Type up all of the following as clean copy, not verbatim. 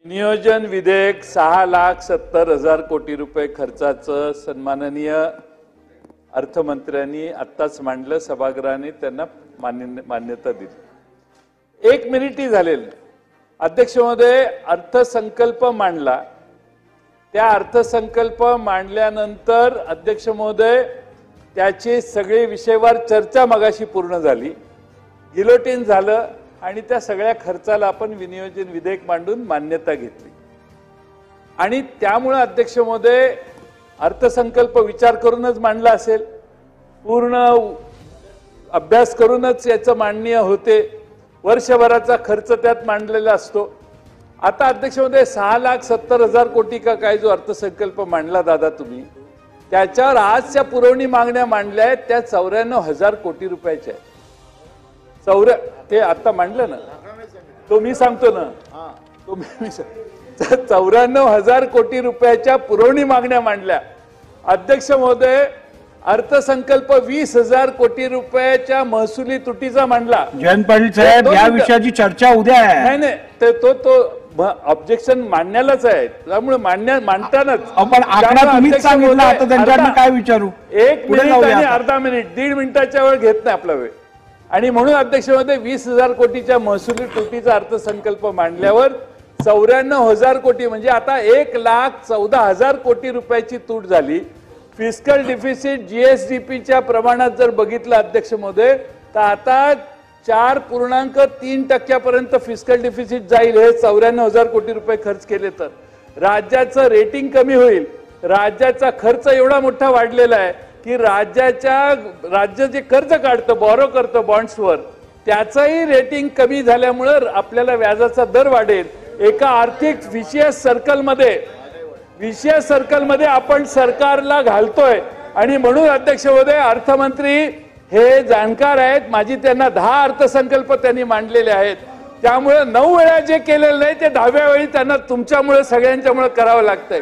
नियोजन विधेयक 6,70,000 कोटी रुपये खर्चाचं सन्माननीय अर्थमंत्र्यांनी आत्ताच मांडलं. सभागृहाने त्यांना मान्यता दिली. 1 मिनिटही झालेलं. अध्यक्ष महोदय, अर्थसंकल्प मांडला. त्या अर्थसंकल्प मांडल्यानंतर अध्यक्ष महोदय त्याची सगळे विषयवार चर्चा मगाशी पूर्ण झाली. गिलोटिन झालं आणि त्या सगळ्या खर्चाला आपण विनियोजन विधेयक मांडून मान्यता घेतली. आणि त्यामुळे अध्यक्ष महोदय अर्थसंकल्प विचार करूनच मांडला असेल, पूर्ण अभ्यास करूनच याचं मांडणीय होते. वर्षभराचा खर्च त्यात मांडलेला असतो. आता अध्यक्ष महोदय 6,70,000 कोटी का काय जो अर्थसंकल्प मांडला दादा तुम्ही, त्याच्यावर आजच्या पुरवणी मागण्या मांडल्या आहेत त्या 94,000 कोटी रुपयाच्या आहेत. ते आता मांडलं ना, तो मी सांगतो ना, तो मी 94,000 कोटी रुपयाच्या पुरवणी मागण्या मांडल्या. अध्यक्ष महोदय अर्थसंकल्प 20,000 कोटी रुपयाच्या महसुली तुटीचा मांडला. जयंत पाटील साहेब, या विषयाची चर्चा उद्या आहे. नाही तो ऑब्जेक्शन मांडण्यालाच आहे, त्यामुळे मांडतानाच आपण आकडा तुम्हीच सांगितला. आता त्यांच्याकडे काय विचारू? 1 मिनिट आणि अर्धा मिनिट, 1.5 मिनिटाच्या वेळ घेत नाही आपला वेळ. आणि म्हणून अध्यक्ष महोदय 20,000 कोटीच्या महसुली तुटीचा अर्थसंकल्प मांडल्यावर 94,000 कोटी म्हणजे आता 1,14,000 कोटी रुपयाची तूट झाली. फिस्कल डिफिसिट जीएसडीपीच्या प्रमाणात जर बघितलं अध्यक्ष महोदय तर आता 4.3% फिस्कल डिफिसिट जाईल. हे 94,000 कोटी रुपये खर्च केले तर राज्याचं रेटिंग कमी होईल. राज्याचा खर्च एवढा मोठा वाढलेला आहे की राज्य जे कर्ज काढतं, बॉरो करतं बॉन्ड्सवर, त्याचंही रेटिंग कमी झाल्यामुळे आपल्याला व्याजाचा दर वाढेल. एका आर्थिक विशियस सर्कलमध्ये आपण सरकारला घालतोय. आणि म्हणून अध्यक्ष महोदय अर्थमंत्री हे जाणकार आहेत. माझी त्यांना 10 अर्थसंकल्प त्यांनी मांडलेले आहेत. त्यामुळे 9 वेळा जे केलेलं नाही ते 10व्या वेळी त्यांना तुमच्यामुळे सगळ्यांच्यामुळे करावं लागतंय.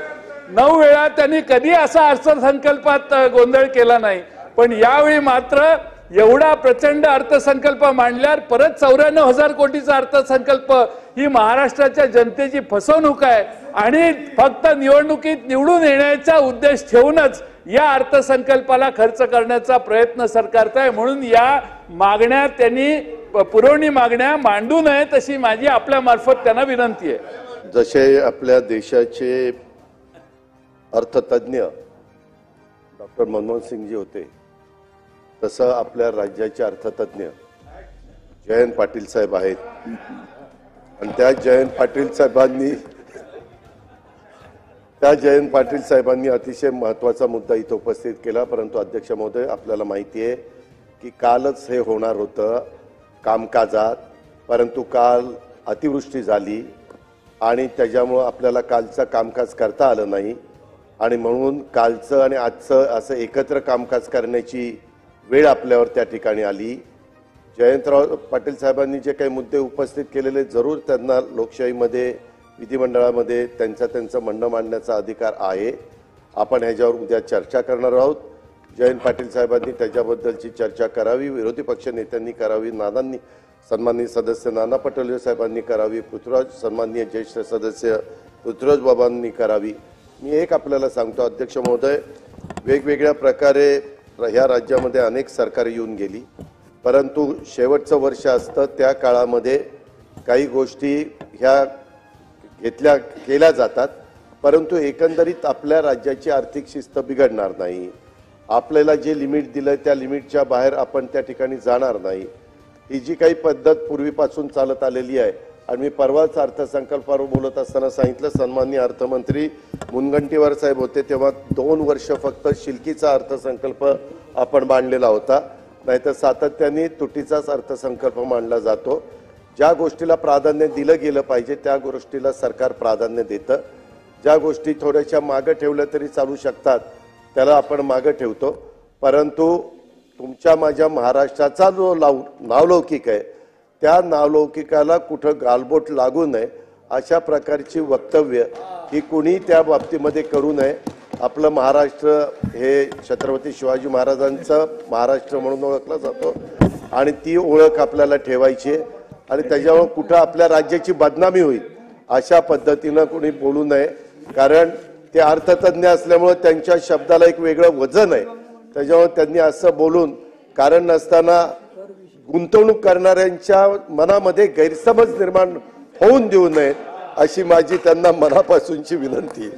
9 वेळा त्यांनी कधी असा अर्थसंकल्पात गोंधळ केला नाही, पण यावेळी मात्र एवढा प्रचंड अर्थसंकल्प मांडल्यावर परत 94,000 कोटीचा अर्थसंकल्प ही महाराष्ट्राच्या जनतेची फसवणूक आहे. आणि फक्त निवडणुकीत निवडून येण्याचा उद्देश ठेवूनच या अर्थसंकल्पाला खर्च करण्याचा प्रयत्न सरकारचा आहे. म्हणून या मागण्या त्यांनी पुरवणी मागण्या मांडू नये तशी माझी आपल्या मार्फत त्यांना विनंती आहे. जसे आपल्या देशाचे अर्थतज्ञ डॉक्टर मनमोहन सिंगजी होते, तसं आपल्या राज्याचे अर्थतज्ञ जयंत पाटील साहेब आहेत. आणि त्या जयंत पाटील साहेबांनी अतिशय महत्त्वाचा मुद्दा इथं उपस्थित केला. परंतु अध्यक्ष महोदय, आपल्याला माहिती आहे की कालच हे होणार होतं कामकाजात, परंतु काल अतिवृष्टी झाली आणि त्याच्यामुळं आपल्याला कालचं कामकाज करता आलं नाही. आणि म्हणून कालचं आणि आजचं असं एकत्र कामकाज करण्याची वेळ आपल्यावर त्या ठिकाणी आली. जयंतराव पाटील साहेबांनी जे काही मुद्दे उपस्थित केलेले, जरूर त्यांना लोकशाहीमध्ये विधिमंडळामध्ये त्यांचं म्हणणं मांडण्याचा अधिकार आहे. आपण ह्याच्यावर उद्या चर्चा करणार आहोत. जयंत पाटील साहेबांनी त्याच्याबद्दलची चर्चा करावी, विरोधी पक्ष नेत्यांनी करावी, सन्माननीय सदस्य नाना पटोले साहेबांनी करावी, सन्माननीय ज्येष्ठ सदस्य पृथ्वीराज बाबांनी करावी. मी एक आपल्याला सांगतो अध्यक्ष महोदय, वेगवेगळ्या प्रकारे ह्या राज्यामध्ये अनेक सरकार येऊन गेली, परंतु शेवटचं वर्ष असतं त्या काळामध्ये काही गोष्टी ह्या केल्या जातात, परंतु एकंदरीत आपल्या राज्याची आर्थिक शिस्त बिघडणार नाही. आपल्याला जे लिमिट दिलंय त्या लिमिटच्या बाहेर आपण त्या ठिकाणी जाणार नाही. ही जी काही पद्धत पूर्वीपासून चालत आलेली आहे. आणि मी परवाच अर्थसंकल्पावर बोलत असताना सांगितलं, सन्माननीय अर्थमंत्री मुनगंटीवार साहेब होते तेव्हा 2 वर्ष फक्त शिल्कीचा अर्थसंकल्प आपण मांडलेला होता, नाहीतर सातत्याने तुटीचाच अर्थसंकल्प मांडला जातो. ज्या गोष्टीला प्राधान्य दिलं गेलं पाहिजे त्या गोष्टीला सरकार प्राधान्य देतं. ज्या गोष्टी थोड्याशा मागं ठेवल्या तरी चालू शकतात त्याला आपण मागं ठेवतो. परंतु तुमच्या माझ्या महाराष्ट्राचा जो नावलौकिक आहे त्या नावलौकिकाला कुठं गालबोट लागू नये अशा प्रकारची वक्तव्य ही कुणी त्या बाबतीमध्ये करू नये. आपलं महाराष्ट्र हे छत्रपती शिवाजी महाराजांचं महाराष्ट्र म्हणून ओळखला जातो आणि ती ओळख आपल्याला ठेवायची आहे. आणि त्याच्यावर कुठं आपल्या राज्याची बदनामी होईल अशा पद्धतीनं कोणी बोलू नये, कारण ते अर्थतज्ञ असल्यामुळे त्यांच्या शब्दाला एक वेगळं वजन आहे. त्याच्यामुळे त्यांनी असं बोलून कारण नसताना गुंतवणूक करणाऱ्यांच्या मनामध्ये गैरसमज निर्माण होऊन देऊ नये अशी माझी त्यांना मनापासूनची विनंती आहे.